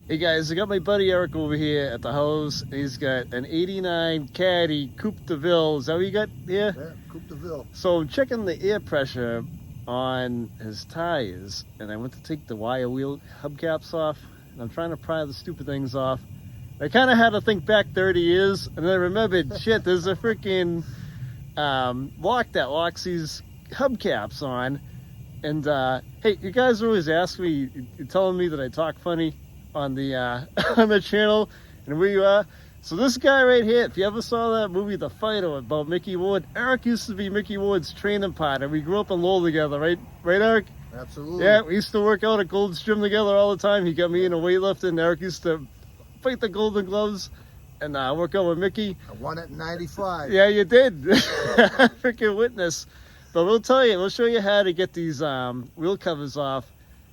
Hey guys, I got my buddy Eric over here at the house. He's got an 89 Caddy Coupe de Ville. Is that what you got here? Yeah, Coupe de Ville. So I'm checking the air pressure on his tires, and I went to take the wire wheel hubcaps off, and I'm trying to pry the stupid things off. I kind of had to think back 30 years, and then I remembered, shit, there's a freaking lock that locks these hubcaps on. And hey, you guys always ask me, you're telling me that I talk funny on the on the channel and where you are. So this guy right here, if you ever saw that movie The Fighter about Mickey Ward, Eric used to be Mickey Ward's training partner. We grew up in Lowell together, right Eric? Absolutely. Yeah, we used to work out at Gold's Gym together all the time. He got me into weightlifting. Eric used to fight the Golden Gloves and work out with Mickey. I won it in 95. Yeah, you did. Freaking witness. But we'll tell you, we'll show you how to get these wheel covers off.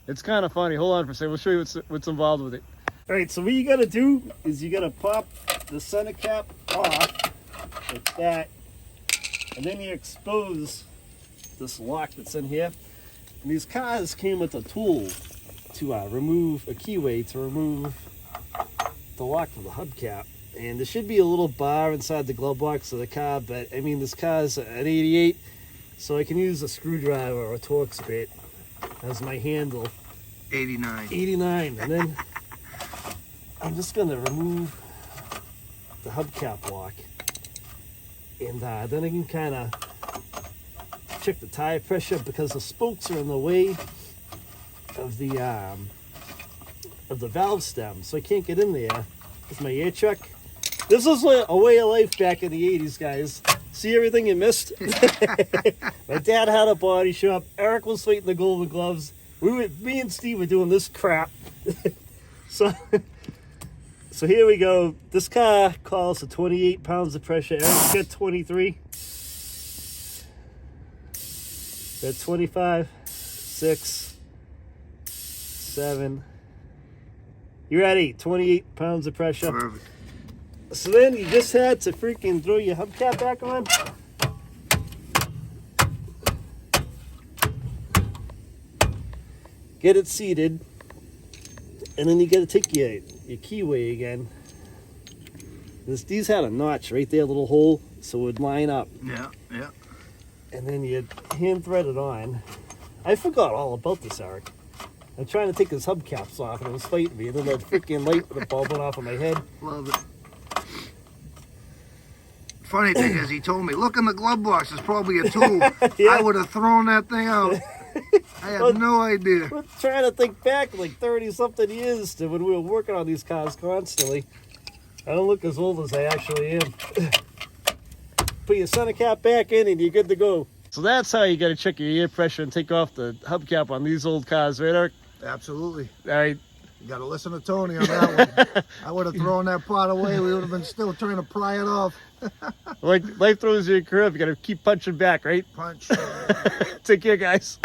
It's kind of funny. Hold on for a second. We'll show you what's involved with it. All right, so what you got to do is you got to pop the center cap off like that, and then you expose this lock that's in here. And these cars came with a tool to remove a keyway to remove the lock of the hubcap. And there should be a little bar inside the glove box of the car, but I mean, this car's an 88, so I can use a screwdriver or a Torx bit as my handle. 89. 89, and then I'm just gonna remove the hubcap lock, and then I can kind of check the tire pressure because the spokes are in the way of the valve stem, so I can't get in there with my air chuck. This was a way of life back in the 80s, guys. See everything you missed? My dad had a body shop. Eric was fighting the Golden Gloves. Me and Steve were doing this crap. So here we go. This car calls for 28 pounds of pressure. Eric's got 23. Got 25, 6, 7. You ready? 28 pounds of pressure. Perfect. So then you just had to freaking throw your hubcap back on. Get it seated. And then you got to take your keyway again. These had a notch right there, a little hole, so it would line up. Yeah, yeah. And then you hand thread it on. I forgot all about this, Eric. I'm trying to take his hubcaps off and it was fighting me. And then that freaking light would have bulb went off of my head. Love it. Funny thing is, he told me, look in the glove box, there's probably a tool. Yeah. I would have thrown that thing out. I had no idea. We're trying to think back like 30-something years to when we were working on these cars constantly. I don't look as old as I actually am. Put your center cap back in and you're good to go. So that's how you got to check your air pressure and take off the hubcap on these old cars, right, Eric? Absolutely. All right. You got to listen to Tony on that one. I would have thrown that pot away. We would have been still trying to pry it off. Like life throws you a curve, you got to keep punching back, right? Punch. Take care, guys.